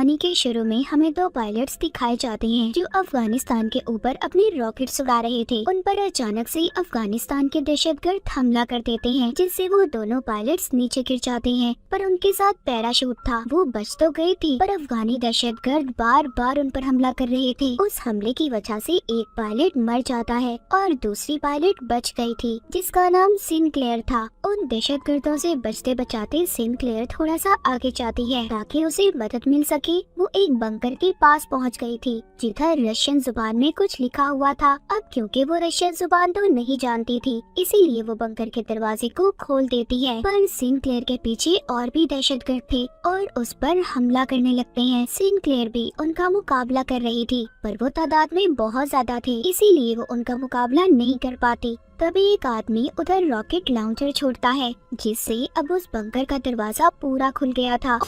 कहानी के शुरू में हमें दो पायलट्स दिखाए जाते हैं जो अफगानिस्तान के ऊपर अपने रॉकेट्स उड़ा रहे थे। उन पर अचानक से अफगानिस्तान के दहशतगर्द हमला कर देते हैं, जिससे वो दोनों पायलट्स नीचे गिर जाते हैं। पर उनके साथ पैराशूट था, वो बच तो गए थे, पर अफगानी दहशतगर्द बार बार उन पर हमला कर रहे थे। उस हमले की वजह से एक पायलट मर जाता है और दूसरी पायलट बच गई थी, जिसका नाम सिनक्लेयर था। उन दहशतगर्दों से बचते बचाते सिनक्लेयर थोड़ा सा आगे जाती है ताकि उसे मदद मिल सके। वो एक बंकर के पास पहुंच गई थी जिधर रशियन जुबान में कुछ लिखा हुआ था। अब क्योंकि वो रशियन जुबान तो नहीं जानती थी, इसीलिए वो बंकर के दरवाजे को खोल देती है। पर सिनक्लेयर के पीछे और भी दहशतगर्द थे और उस पर हमला करने लगते हैं। सिनक्लेयर भी उनका मुकाबला कर रही थी, पर वो तादाद में बहुत ज्यादा थे, इसीलिए वो उनका मुकाबला नहीं कर पाती। तभी एक आदमी उधर रॉकेट लॉन्चर छोड़ता है, जिससे अब उस बंकर का दरवाजा पूरा खुल गया था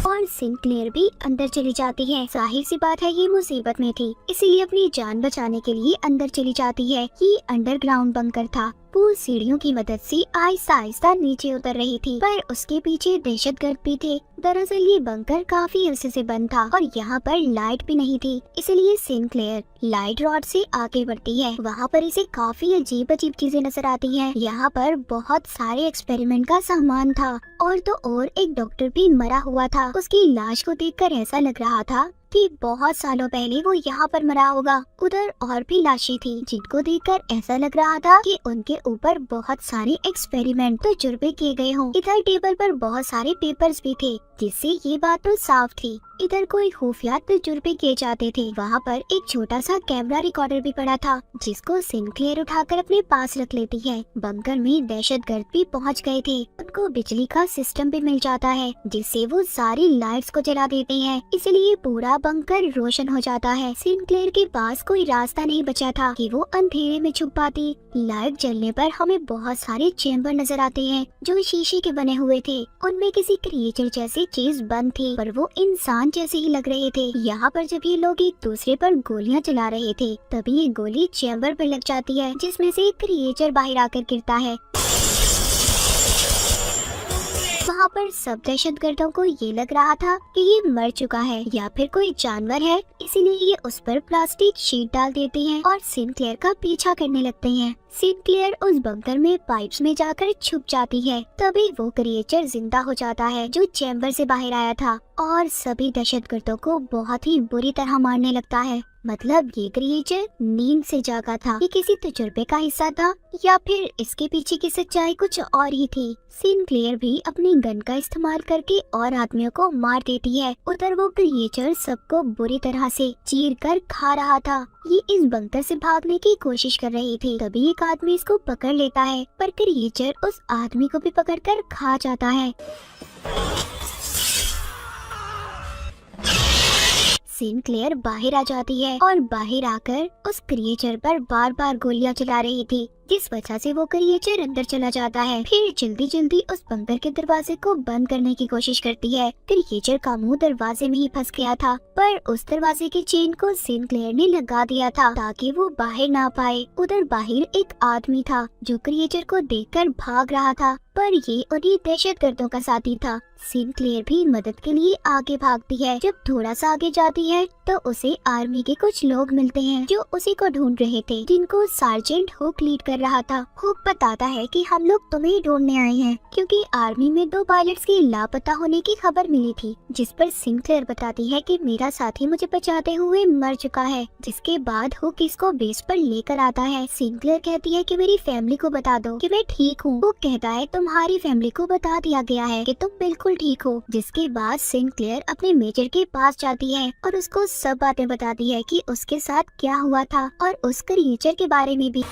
और सिनक्लेयर भी अंदर चली जाती है। जाहिर सी बात है, ये मुसीबत में थी, इसीलिए अपनी जान बचाने के लिए अंदर चली जाती है। ये अंडरग्राउंड बंकर था। वो सीढ़ियों की मदद से आहिस्ता आहिस्ता नीचे उतर रही थी, पर उसके पीछे दहशतगर्द भी थे। दरअसल ये बंकर काफी अरसे से बंद था और यहाँ पर लाइट भी नहीं थी, इसलिए सिनक्लेयर लाइट रॉड से आगे बढ़ती है। वहाँ पर इसे काफी अजीब अजीब चीजें नजर आती हैं। यहाँ पर बहुत सारे एक्सपेरिमेंट का सामान था और तो और एक डॉक्टर भी मरा हुआ था। उसकी लाश को देखकर ऐसा लग रहा था कि बहुत सालों पहले वो यहाँ पर मरा होगा। उधर और भी लाशें थी जिनको देखकर ऐसा लग रहा था कि उनके ऊपर बहुत सारे एक्सपेरिमेंट तजुर्बे किए गए हों। इधर टेबल पर बहुत सारे पेपर्स भी थे, जिससे ये बात तो साफ थी इधर कोई खुफिया तजुर्बे किए जाते थे। वहाँ पर एक छोटा सा कैमरा रिकॉर्डर भी पड़ा था, जिसको सिनक्लेयर उठाकर अपने पास रख लेती है। बंकर में दहशतगर्द भी पहुँच गए थे। उनको बिजली का सिस्टम भी मिल जाता है, जिससे वो सारी लाइट्स को जला देते हैं, इसलिए पूरा बंकर रोशन हो जाता है। सिनक्लेयर के पास कोई रास्ता नहीं बचा था कि वो अंधेरे में छुप पाती। लाइट जलने पर हमें बहुत सारे चेम्बर नजर आते हैं जो शीशे के बने हुए थे। उनमें किसी क्रिएचर जैसी चीज बंद थी, पर वो इंसान जैसे ही लग रहे थे। यहाँ पर जब ये लोग एक दूसरे पर गोलियां चला रहे थे, तभी ये गोली चेम्बर पर लग जाती है, जिसमें से एक क्रिएचर बाहर आकर गिरता है। वहाँ पर सब दहशतगर्दों को ये लग रहा था कि ये मर चुका है या फिर कोई जानवर है, इसीलिए ये उस पर प्लास्टिक शीट डाल देते हैं और सिनक्लेयर का पीछा करने लगते हैं। सिनक्लेयर उस बंकर में पाइप्स में जाकर छुप जाती है। तभी वो क्रिएचर जिंदा हो जाता है जो चैम्बर से बाहर आया था और सभी दहशतगर्दों को बहुत ही बुरी तरह मारने लगता है। मतलब ये क्रिएचर नींद से जागा था, ये किसी तजुर्बे का हिस्सा था या फिर इसके पीछे की सच्चाई कुछ और ही थी। सिनक्लेयर भी अपनी गन का इस्तेमाल करके और आदमियों को मार देती है। उधर वो क्रिएचर सबको बुरी तरह से चीर कर खा रहा था। ये इस बंकर से भागने की कोशिश कर रही थी, तभी एक आदमी इसको पकड़ लेता है, पर क्रिएचर उस आदमी को भी पकड़कर खा जाता है। सिनक्लेयर बाहर आ जाती है और बाहर आकर उस क्रिएचर पर बार बार गोलियां चला रही थी, जिस वजह से वो क्रिएचर अंदर चला जाता है। फिर जल्दी जल्दी उस बंकर के दरवाजे को बंद करने की कोशिश करती है। क्रिएचर का मुंह दरवाजे में ही फंस गया था, पर उस दरवाजे की चेन को सिनक्लेयर ने लगा दिया था ताकि वो बाहर ना पाए। उधर बाहर एक आदमी था जो क्रिएचर को देखकर भाग रहा था, पर ये उन्हीं दहशतगर्दों का साथी था। सिनक्लेयर भी मदद के लिए आगे भागती है। जब थोड़ा सा आगे जाती है तो उसे आर्मी के कुछ लोग मिलते हैं जो उसी को ढूंढ रहे थे, जिनको सार्जेंट हुक लीड कर रहा था। हुक बताता है कि हम लोग तुम्हें ढूंढने आए हैं क्योंकि आर्मी में 2 पायलट्स के लापता होने की खबर मिली थी, जिस पर सिनक्लेयर बताती है कि मेरा साथी मुझे बचाते हुए मर चुका है। जिसके बाद हुक इसको बेस पर लेकर आता है। सिनक्लेयर कहती है कि मेरी फैमिली को बता दो कि मैं ठीक हूँ। हुक कहता है तुम्हारी फैमिली को बता दिया गया है कि तुम बिल्कुल ठीक हो। जिसके बाद सिनक्लेयर अपने मेजर के पास जाती है और उसको सब बातें बताती है कि उसके साथ क्या हुआ था और उस क्रिएचर के बारे में भी।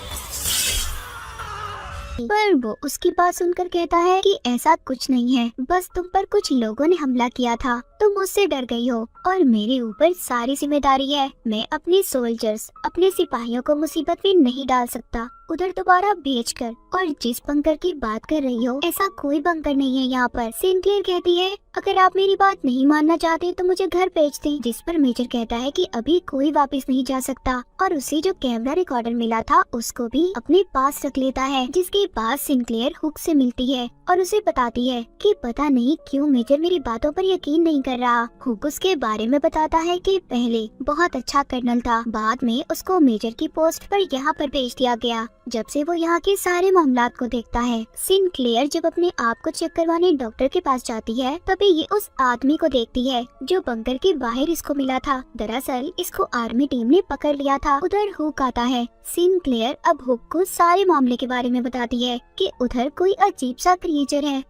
पर वो उसकी बात सुनकर कहता है कि ऐसा कुछ नहीं है, बस तुम पर कुछ लोगों ने हमला किया था, तुम मुझसे डर गई हो और मेरे ऊपर सारी जिम्मेदारी है। मैं अपने सोल्जर्स, अपने सिपाहियों को मुसीबत में नहीं डाल सकता उधर दोबारा भेजकर। और जिस बंकर की बात कर रही हो, ऐसा कोई बंकर नहीं है यहाँ पर। सिनक्लेयर कहती है अगर आप मेरी बात नहीं मानना चाहते तो मुझे घर भेज दें। जिस पर मेजर कहता है कि अभी कोई वापस नहीं जा सकता और उसे जो कैमरा रिकॉर्डर मिला था उसको भी अपने पास रख लेता है। जिसके इसके बाद सिंक्लेयर हुक से मिलती है और उसे बताती है कि पता नहीं क्यों मेजर मेरी बातों पर यकीन नहीं कर रहा। हुक उसके बारे में बताता है कि पहले बहुत अच्छा कर्नल था, बाद में उसको मेजर की पोस्ट पर यहाँ पर भेज दिया गया। जब से वो यहाँ के सारे मामलात को देखता है। सिंक्लेयर जब अपने आप को चेक करवाने डॉक्टर के पास जाती है, तभी ये उस आदमी को देखती है जो बंकर के बाहर इसको मिला था। दरअसल इसको आर्मी टीम ने पकड़ लिया था। उधर हुक आता है। सिंक्लेयर अब हुक को सारे मामले के बारे में बताती है कि उधर कोई अजीब सा क्रिएचर है।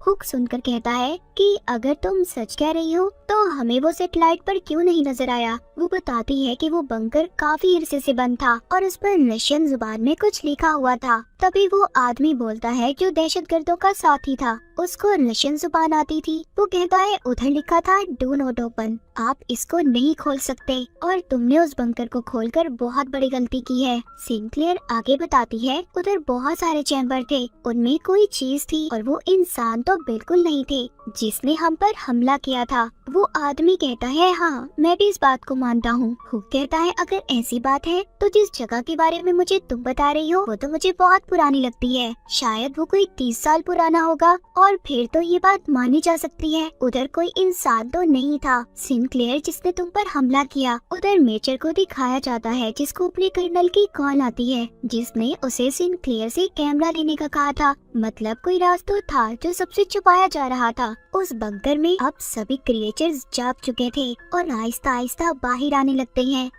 हुक सुनकर कहता है कि अगर तुम सच कह रही हो तो हमें वो सैटेलाइट पर क्यों नहीं नजर आया। वो बताती है कि वो बंकर काफी अरसे से बंद था और उस पर रशियन जुबान में कुछ लिखा हुआ था। तभी वो आदमी बोलता है जो दहशतगर्दों का साथी था, उसको रशियन जुबान आती थी। वो कहता है उधर लिखा था डू नॉट ओपन, आप इसको नहीं खोल सकते और तुमने उस बंकर को खोलकर बहुत बड़ी गलती की है। सिंक्लेयर आगे बताती है उधर बहुत सारे चैम्बर थे, उनमें कोई चीज थी और वो इंसान तो बिल्कुल नहीं थे जिसने हम पर हमला किया था। वो आदमी कहता है हाँ मैं भी इस बात को मानता हूँ। हुक कहता है अगर ऐसी बात है तो जिस जगह के बारे में मुझे तुम बता रही हो वो तो मुझे बहुत पुरानी लगती है, शायद वो कोई 30 साल पुराना होगा और फिर तो ये बात मानी जा सकती है। उधर कोई इंसान तो नहीं था सिंक्लेयर जिसने तुम पर हमला किया। उधर मेजर को दिखाया जाता है जिसको अपने कर्नल की कॉल आती है जिसने उसे सिंक्लेयर से कैमरा लेने का कहा था। मतलब कोई राज तो था जो सबसे छुपाया जा रहा था। उस बंकर में अब सभी क्रिएचर्स जाग चुके थे और आहिस्ता आहिस्ता बाहर आने लगते हैं।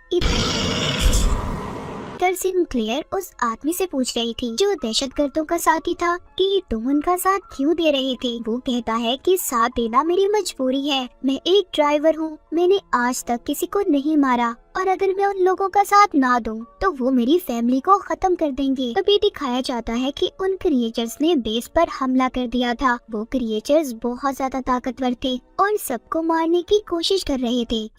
सिंक्लेयर उस आदमी से पूछ रही थी जो दहशतगर्दों का साथी था कि तुम उनका साथ क्यों दे रहे थे। वो कहता है कि साथ देना मेरी मजबूरी है, मैं एक ड्राइवर हूँ, मैंने आज तक किसी को नहीं मारा और अगर मैं उन लोगों का साथ ना दूं तो वो मेरी फैमिली को खत्म कर देंगे। तभी दिखाया जाता है कि उन क्रिएचर्स ने बेस पर हमला कर दिया था। वो क्रिएचर्स बहुत ज्यादा ताकतवर थे और सबको मारने की कोशिश कर रहे थे।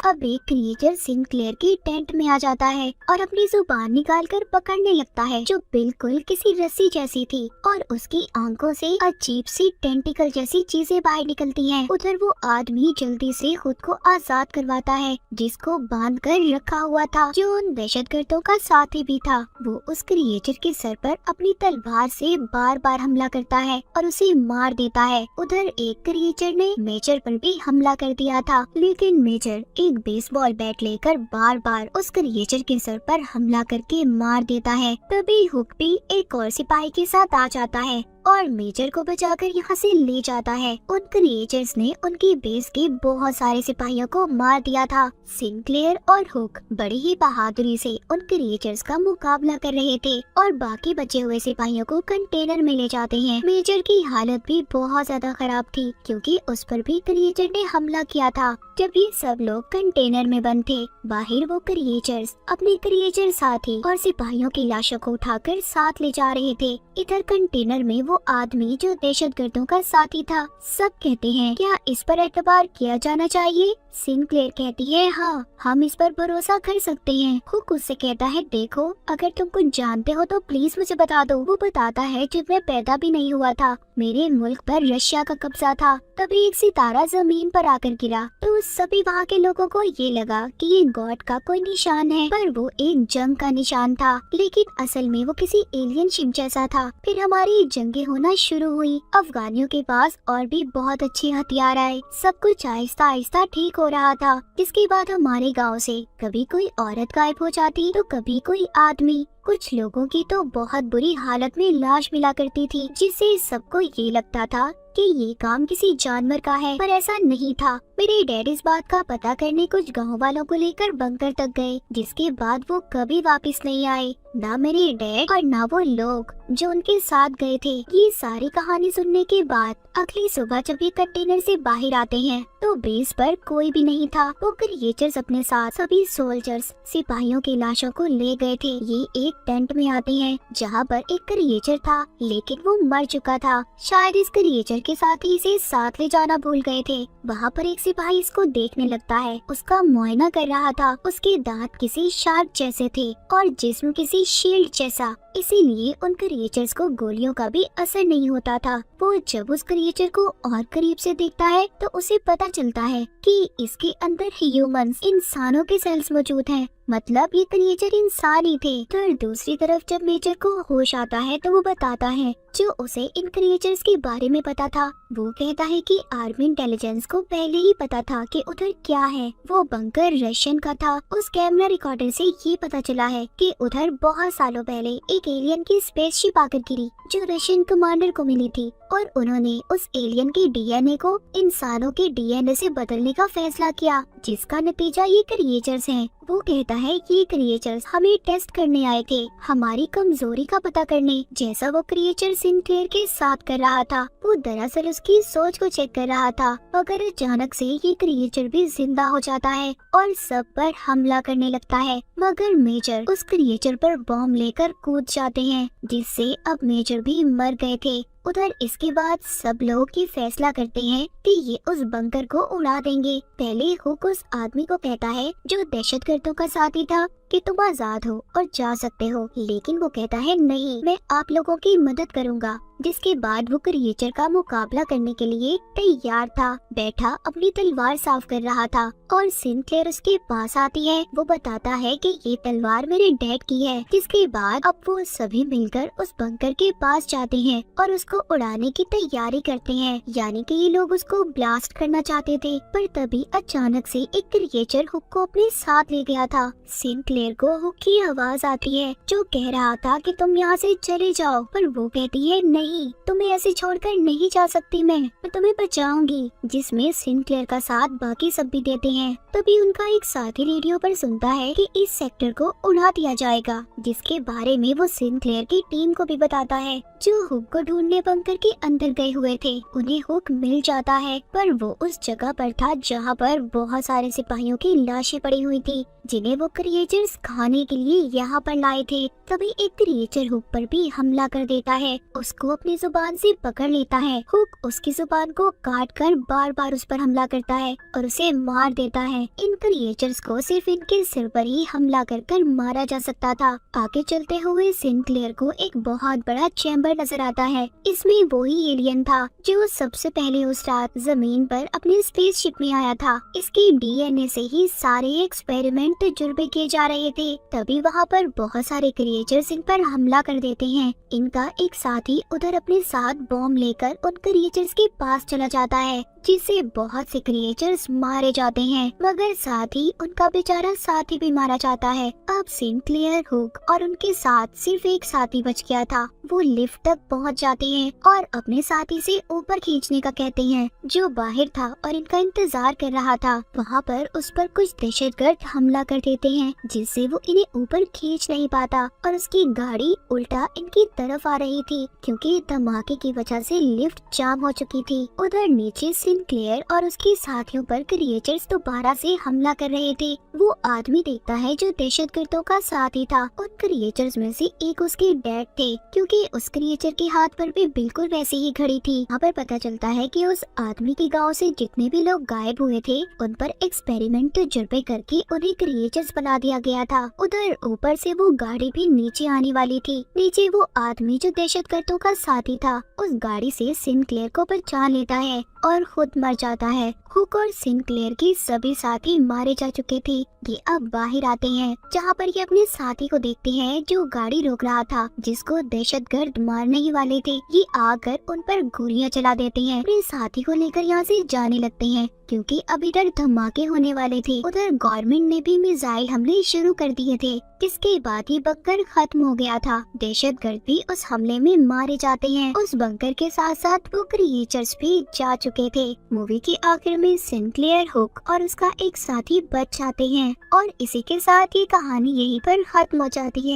अब एक क्रिएचर सिंक्लेयर की टेंट में आ जाता है और अपनी जुबान निकालकर पकड़ने लगता है जो बिल्कुल किसी रस्सी जैसी थी और उसकी आंखों से अजीब सी टेंटिकल जैसी चीजें बाहर निकलती हैं। उधर वो आदमी जल्दी से खुद को आजाद करवाता है जिसको बांध कर रखा हुआ था जो उन दहशतगर्दों का साथी भी था। वो उस क्रिएचर के सर पर अपनी तलवार से बार बार हमला करता है और उसे मार देता है। उधर एक क्रिएचर ने मेजर पर भी हमला कर दिया था, लेकिन मेजर एक बेसबॉल बैट लेकर बार बार उस क्रिएचर के सर पर हमला करके मार देता है। तभी हुक भी एक और सिपाही के साथ आ जाता है और मेजर को बचाकर यहाँ से ले जाता है। उन क्रिएचर्स ने उनकी बेस के बहुत सारे सिपाहियों को मार दिया था। सिंक्लेयर और हुक बड़ी ही बहादुरी से उन क्रिएचर्स का मुकाबला कर रहे थे और बाकी बचे हुए सिपाहियों को कंटेनर में ले जाते हैं। मेजर की हालत भी बहुत ज्यादा खराब थी क्योंकि उस पर भी क्रिएचर ने हमला किया था। जब ये सब लोग कंटेनर में बंद थे, बाहर वो क्रिएचर्स अपने क्रिएचर साथी और सिपाहियों की लाशों को उठाकर साथ ले जा रहे थे। इधर कंटेनर में वो आदमी जो दहशतगर्दों का साथी था। सब कहते हैं क्या इस पर एतबार किया जाना चाहिए। सिंक्लेयर कहती है हाँ हम इस पर भरोसा कर सकते हैं। हुक उससे कहता है देखो अगर तुम कुछ जानते हो तो प्लीज मुझे बता दो। वो बताता है जब मैं पैदा भी नहीं हुआ था मेरे मुल्क पर रशिया का कब्जा था, तभी एक सितारा जमीन पर आकर गिरा तो सभी वहाँ के लोगों को ये लगा कि ये गॉड का कोई निशान है, पर वो एक जंग का निशान था, लेकिन असल में वो किसी एलियन शिप जैसा था। फिर हमारी जंगें होना शुरू हुई, अफगानियों के पास और भी बहुत अच्छे हथियार आए, सब कुछ आहिस्ता आहिस्ता ठीक हो रहा था। जिसके बाद हमारे गांव से कभी कोई औरत गायब हो जाती तो कभी कोई आदमी, कुछ लोगों की तो बहुत बुरी हालत में लाश मिला करती थी, जिससे सबको ये लगता था कि ये काम किसी जानवर का है, पर ऐसा नहीं था। मेरे डैड इस बात का पता करने कुछ गांव वालों को लेकर बंकर तक गए, जिसके बाद वो कभी वापस नहीं आए, ना मेरे डैड और ना वो लोग जो उनके साथ गए थे। ये सारी कहानी सुनने के बाद अगली सुबह जब ये कंटेनर से बाहर आते हैं तो बेस पर कोई भी नहीं था। वो क्रिएचर्स अपने साथ सभी सोल्जर्स सिपाहियों की लाशों को ले गए थे। ये एक टेंट में आते हैं जहाँ पर एक क्रिएचर था, लेकिन वो मर चुका था। शायद इस क्रिएचर के साथ ही इसे साथ ले जाना भूल गए थे। वहाँ पर एक सिपाही इसको देखने लगता है, उसका मुआयना कर रहा था। उसके दांत किसी शार्क जैसे थे और जिस्म किसी शील्ड जैसा। इसीलिए उन क्रिएचर्स को गोलियों का भी असर नहीं होता था। वो जब उस क्रिएचर को और करीब से देखता है तो उसे पता चलता है कि इसके अंदर ह्यूमंस, इंसानों के सेल्स मौजूद हैं। मतलब ये क्रिएचर इंसान ही थे। तो दूसरी तरफ जब मेजर को होश आता है तो वो बताता है जो उसे इन क्रिएचर्स के बारे में पता था। वो कहता है कि आर्मी इंटेलिजेंस को पहले ही पता था कि उधर क्या है। वो बंकर रशियन का था। उस कैमरा रिकॉर्डर से ये पता चला है कि उधर बहुत सालों पहले एक एलियन की स्पेसशिप आकर गिरी जो रशियन कमांडर को मिली थी और उन्होंने उस एलियन के डीएनए को इंसानों के डीएनए से बदलने का फैसला किया, जिसका नतीजा ये क्रिएचर्स हैं। वो कहता है कि ये क्रिएचर्स हमें टेस्ट करने आए थे, हमारी कमजोरी का पता करने, जैसा वो क्रिएचर सिंक्लेयर के साथ कर रहा था। वो दरअसल उसकी सोच को चेक कर रहा था, मगर अचानक से ये क्रिएचर भी जिंदा हो जाता है और सब पर हमला करने लगता है। मगर मेजर उस क्रिएचर पर बॉम्ब लेकर कूद जाते हैं, जिससे अब मेजर भी मर गए थे। उधर इसके बाद सब लोग ये फैसला करते हैं कि ये उस बंकर को उड़ा देंगे। पहले हुक उस आदमी को कहता है जो दहशतगर्दों का साथी था कि तुम आजाद हो और जा सकते हो, लेकिन वो कहता है नहीं, मैं आप लोगों की मदद करूंगा। जिसके बाद वो क्रिएचर का मुकाबला करने के लिए तैयार था, बैठा अपनी तलवार साफ कर रहा था और सिंक्लेयर उसके पास आती है। वो बताता है कि ये तलवार मेरे डैड की है। जिसके बाद अब वो सभी मिलकर उस बंकर के पास जाते हैं और उसको उड़ाने की तैयारी करते हैं, यानी कि ये लोग उसको ब्लास्ट करना चाहते थे। पर तभी अचानक से एक क्रिएचर हुक को अपने साथ ले गया था। सिंक्लेयर को हुक की आवाज आती है जो कह रहा था कि तुम यहाँ से चले जाओ, पर वो कहती है नहीं, तुम्हें ऐसे छोड़कर नहीं जा सकती, मैं तुम्हें बचाऊंगी। जिसमें सिंक्लेयर का साथ बाकी सब भी देते हैं। तभी उनका एक साथी रेडियो पर सुनता है कि इस सेक्टर को उड़ा दिया जाएगा, जिसके बारे में वो सिंक्लेयर की टीम को भी बताता है जो हुक को ढूंढने बंकर के अंदर गए हुए थे। उन्हें हुक मिल जाता है, पर वो उस जगह पर था जहाँ पर बहुत सारे सिपाहियों की लाशें पड़ी हुई थी, जिन्हें वो क्रिएचर्स खाने के लिए यहाँ पर लाए थे। तभी एक क्रिएचर हुक पर भी हमला कर देता है, उसको अपनी जुबान से पकड़ लेता है। हुक उसकी जुबान को काट कर बार बार उस पर हमला करता है और उसे मार देता है। इन क्रिएचर्स को सिर्फ इनके सिर पर ही हमला कर मारा जा सकता था। आगे चलते हुए सिंक्लेयर को एक बहुत बड़ा चैम्बर नजर आता है। इसमें वही एलियन था जो सबसे पहले उस रात जमीन पर अपनी स्पेसशिप में आया था। इसके डीएनए से ही सारे एक्सपेरिमेंट तजुर्बे किए जा रहे थे। तभी वहाँ पर बहुत सारे क्रिएचर्स इन पर हमला कर देते हैं। इनका एक साथी उधर अपने साथ बॉम्ब लेकर उन क्रिएचर्स के पास चला जाता है, जिससे बहुत से क्रिएचर्स मारे जाते हैं, मगर साथ ही उनका बेचारा साथी भी मारा जाता है। अब सिंक्लेयर, हुक और उनके साथ सिर्फ एक साथी बच गया था। वो लिफ्ट तक पहुंच जाते हैं और अपने साथी से ऊपर खींचने का कहते हैं, जो बाहर था और इनका इंतजार कर रहा था। वहाँ पर उस पर कुछ दहशतगर्द हमला कर देते हैं, जिससे वो इन्हें ऊपर खींच नहीं पाता और उसकी गाड़ी उल्टा इनकी तरफ आ रही थी, क्योंकि धमाके की वजह से लिफ्ट जाम हो चुकी थी। उधर नीचे सिंक्लेयर और उसके साथियों पर क्रिएचर्स दोबारा से हमला कर रहे थे। वो आदमी देखता है जो दहशतगर्दों का साथी था। उन क्रिएचर्स में से एक उसके डैड थे, क्योंकि उस क्रिएचर के हाथ पर भी बिल्कुल वैसी ही घड़ी थी। यहाँ पर पता चलता है कि उस आदमी के गांव से जितने भी लोग गायब हुए थे, उन पर एक्सपेरिमेंट तजुर्बे करके उन्हें क्रिएचर्स बना दिया गया था। उधर ऊपर से वो गाड़ी भी नीचे आने वाली थी। नीचे वो आदमी जो दहशतगर्दों का साथी था, उस गाड़ी से सिंक्लेयर को बचा लेता है और खुद मर जाता है। हुक और सिंक्लेयर की सभी साथी मारे जा चुके थे। ये अब बाहर आते हैं, जहाँ पर ये अपने साथी को देखते हैं जो गाड़ी रोक रहा था, जिसको दहशतगर्द मारने ही वाले थे। ये आकर उन पर गोलियां चला देते हैं। अपने साथी को लेकर यहाँ से जाने लगते हैं, क्योंकि अब इधर धमाके होने वाले थे। उधर गवर्नमेंट ने भी मिसाइल हमले शुरू कर दिए थे। इसके बाद ही बंकर खत्म हो गया था। दहशतगर्द भी उस हमले में मारे जाते हैं। उस बंकर के साथ साथ वो क्रिएचर्स भी जा चुके थे। मूवी के आखिर में सिंक्लेयर, हुक और उसका एक साथी बच जाते हैं और इसी के साथ ये कहानी यहीं पर खत्म हो जाती है।